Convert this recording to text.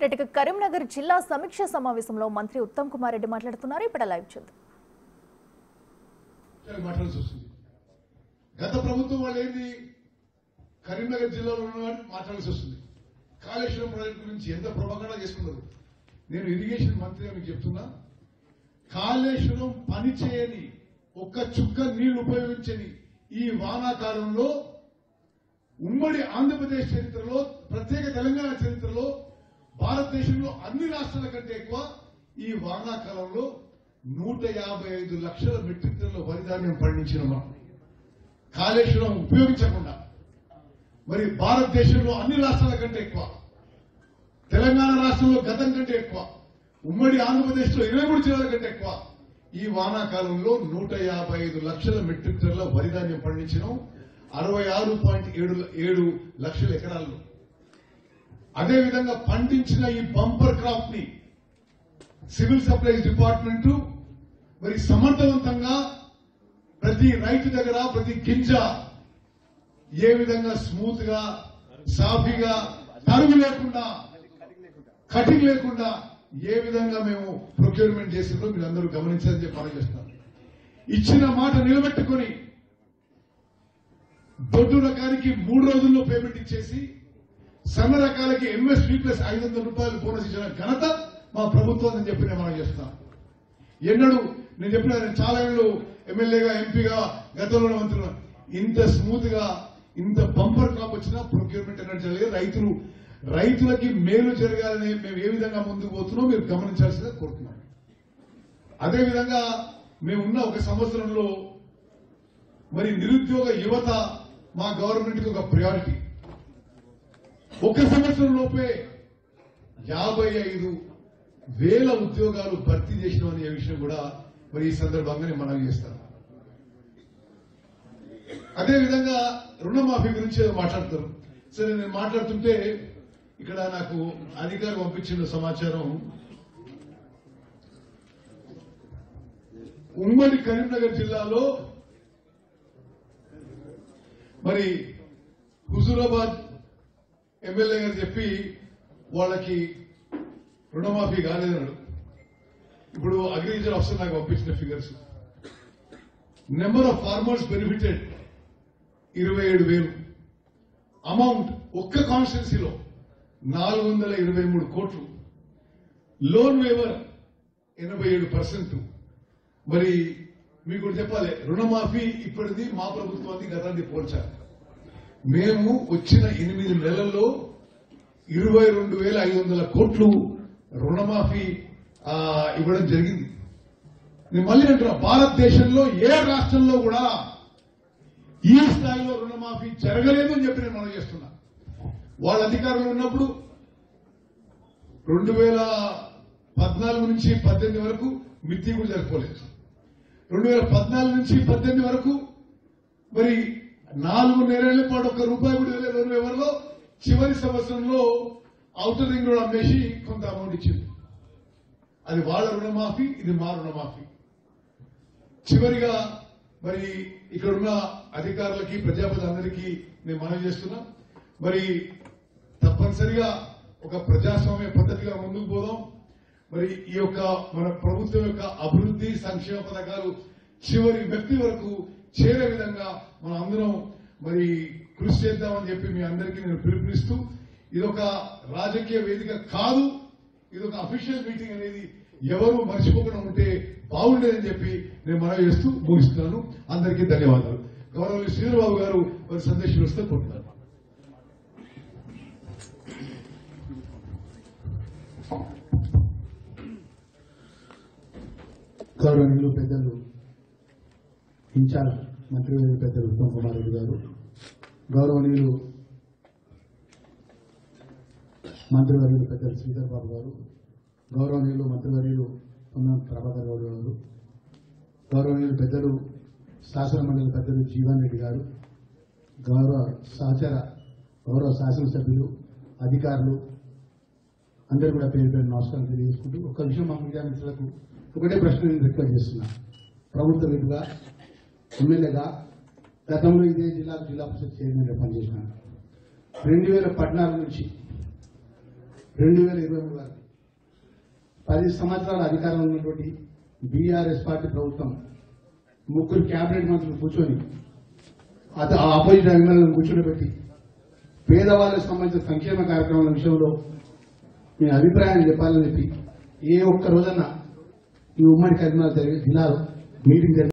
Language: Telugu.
రెడ్డికి కరీంనగర్ జిల్లా సమీక్ష సమావేశంలో మంత్రి ఉత్తమ్ కుమార్ రెడ్డి మాట్లాడుతున్నారు. ఇప్పుడు లైవ్ చూద్దాం. గత ప్రభుత్వం వాళ్ళు ఏంది కరీంనగర్ జిల్లాలో ఉన్నవాడిని మాట్లాడాల్సి వస్తుంది. కాళేశ్వరం ప్రాజెక్టు గురించి ఎంత ప్రొపగండా చేసుకున్నారు. నేను ఇరిగేషన్ మంత్రిగా మీకు చెప్తున్నా, కాళేశ్వరం పని చేయని ఒక్క చుక్క నీళ్లు ఉపయోగించని ఈ వానాకాలంలో ఉమ్మడి ఆంధ్రప్రదేశ్ చరిత్రలో, ప్రత్యేక తెలంగాణ చరిత్రలో, భారతదేశంలో అన్ని రాష్ట్రాల కంటే ఎక్కువ ఈ వానాకాలంలో 155 లక్షల మెట్రిక్ టన్నుల వరి ధాన్యం పండించిన మనం కాళేశ్వరం ఉపయోగించకుండా. మరి భారతదేశంలో అన్ని రాష్ట్రాల కంటే ఎక్కువ, తెలంగాణ రాష్ట్రంలో గతం కంటే ఎక్కువ, ఉమ్మడి ఆంధ్రప్రదేశ్ లో 23 జిల్లాల కంటే ఎక్కువ ఈ వానాకాలంలో 155 లక్షల మెట్రిక్ టన్నుల వరి ధాన్యం పండించడం 66.7 లక్షల ఎకరాల్లో. అదేవిధంగా పండించిన ఈ బంపర్ క్రాప్ ని సివిల్ సప్లైస్ డిపార్ట్మెంట్ మరి సమర్థవంతంగా ప్రతి రైతు దగ్గర ప్రతి గింజ ఏ విధంగా స్మూత్ గా, సాఫీగా, తరుగు లేకుండా, కటింగ్ లేకుండా ఏ విధంగా మేము ప్రొక్యూర్మెంట్ చేసిందో మీరు అందరూ గమనించాలని చెప్పి ఆలోచిస్తాను. ఇచ్చిన మాట నిలబెట్టుకుని దొడ్డు రకానికి 3 రోజుల్లో పేమెంట్ ఇచ్చేసి సన్న రకాలకి ఎంఎస్పీ ప్లస్ 500 రూపాయలు బోనస్ ఇచ్చిన ఘనత మా ప్రభుత్వం అని చెప్పి నేను మనం చేస్తున్నాను. ఎన్నడూ నేను చెప్పిన చాలా ఏళ్ళు ఎమ్మెల్యేగా, ఎంపీగా, గతంలో మంత్రులు ఇంత స్మూత్ గా ఇంత బంపర్ క్రాప్ వచ్చినా ప్రొక్యూర్మెంట్ అనేది జరగలేదు. రైతులకి మేలు జరగాలని మేము ఏ విధంగా ముందుకు పోతున్నామో మీరు గమనించాల్సిందిగా కోరుతున్నాం. అదేవిధంగా మేమున్న ఒక సంవత్సరంలో మరి నిరుద్యోగ యువత మా గవర్నమెంట్ కి ఒక ప్రయారిటీ. ఒక సంవత్సరం లోపే 55,000 ఉద్యోగాలు భర్తీ చేసినాం అనే విషయం కూడా మరి ఈ సందర్భంగా నేను మనవి చేస్తాను. అదేవిధంగా రుణమాఫీ గురించి మాట్లాడతారు. సరే, నేను మాట్లాడుతుంటే ఇక్కడ నాకు అధికారులు పంపించిన సమాచారం, ఉమ్మడి కరీంనగర్ జిల్లాలో మరి హుజూరాబాద్ ఎమ్మెల్యే గారు చెప్పి వాళ్ళకి రుణమాఫీ కాలేదన్నాడు. ఇప్పుడు అగ్రికల్చర్ ఆఫీసర్ నాకు పంపించిన figures, number of farmers benefited 27,000, amount ఒక్క కాన్స్టిట్యున్సీలో 423 కోట్లు, లోన్ వేవర్ 87%. మరి మీకు చెప్పాలి, రుణమాఫీ ఇప్పటిది మా ప్రభుత్వానికి గతాన్ని పోల్చాలి. మేము వచ్చిన 8 నెలల్లో 22,500 కోట్లు రుణమాఫీ ఇవ్వడం జరిగింది. నేను మళ్ళీ అంటున్నా, భారతదేశంలో ఏ రాష్ట్రంలో కూడా ఈ స్థాయిలో రుణమాఫీ జరగలేదు అని చెప్పి నేను మనం చేస్తున్నా. వాళ్ళ అధికారంలో ఉన్నప్పుడు 2014 నుంచి 18 వరకు మిత్తి కూడా జరుపుకోలేదు. 2014 నుంచి 18 వరకు మరి 4 నెలల పాటు ఒక్క రూపాయి కూడా వేయలేదు ఎవరిలో. చివరి సంవత్సరంలో ఔటర్ రింగ్ రోడ్ అమ్మేసి కొంత అమౌంట్ ఇచ్చింది. అది వాళ్ళ రుణమాఫీ, ఇది మా రుణమాఫీ. చివరిగా మరి ఇక్కడున్న అధికారులకి, ప్రజాప్రతినిధులందరికీ నేను మనవి చేస్తున్నా, మరి తప్పనిసరిగా ఒక ప్రజాస్వామ్య పద్ధతిగా ముందుకు పోదాం. మరి ఈ యొక్క మన ప్రభుత్వం యొక్క అభివృద్ధి సంక్షేమ పథకాలు చివరి వ్యక్తి వరకు చేరే విధంగా మనం అందరం మరి కృషి చేద్దామని చెప్పి మీ అందరికీ నేను పిలుపునిస్తూ, ఇదొక రాజకీయ వేదిక కాదు, ఇదొక అఫీషియల్ మీటింగ్ అనేది ఎవరు మర్చిపోకుండా ఉంటే బాగుండేదని చెప్పి నేను మనవి చేస్తూ ముగిస్తున్నాను. అందరికీ ధన్యవాదాలు. గౌరవనీయులు శ్రీధరబాబు గారు వారి సందేశం వస్తే కోరుతున్నారు. గౌరవనీయులు పెద్దలు ఇన్ఛార్జ్ మంత్రివర్యులు పెద్దలు ఉత్తమ్ కుమార్ రెడ్డి గారు, గౌరవనీయులు మంత్రివర్యులు పెద్దలు శ్రీధర్ బాబు గారు, గౌరవనీయులు మంత్రివర్యులు పొన్నం ప్రభాకర్ గౌడ్ గారు, గౌరవనీయులు పెద్దలు శాసన మండలి పెద్దలు జీవన్ రెడ్డి గారు, గౌరవ శాసనసభ్యులు, అధికారులు అందరూ కూడా పేరు పేరు నమస్కారం తెలియజేసుకుంటూ, ఒక్క విషయం మా మీడియా మిత్రులకు ఒకటే ప్రశ్న నేను రిక్వెస్ట్ చేస్తున్నా. ప్రభుత్వ విధుగా, ఎమ్మెల్యేగా గతంలో ఇదే జిల్లా పరిషత్ చైర్మన్గా పనిచేసినాను. 2014 నుంచి 2023 వరకు 10 సంవత్సరాల అధికారంలో ఉన్నటువంటి బీఆర్ఎస్ పార్టీ ప్రభుత్వం 3 కేబినెట్ మంత్రులు కూర్చొని ఆపోజిట్ ఎమ్మెల్యేలను కూర్చోబెట్టి పేదవాళ్ళకు సంబంధించిన సంక్షేమ కార్యక్రమాల విషయంలో మీ అభిప్రాయాన్ని చెప్పాలని చెప్పి ఏ ఒక్క రోజన్నా ఈ ఉమ్మడి కరీంనగర్ జిల్లాలో మీటింగ్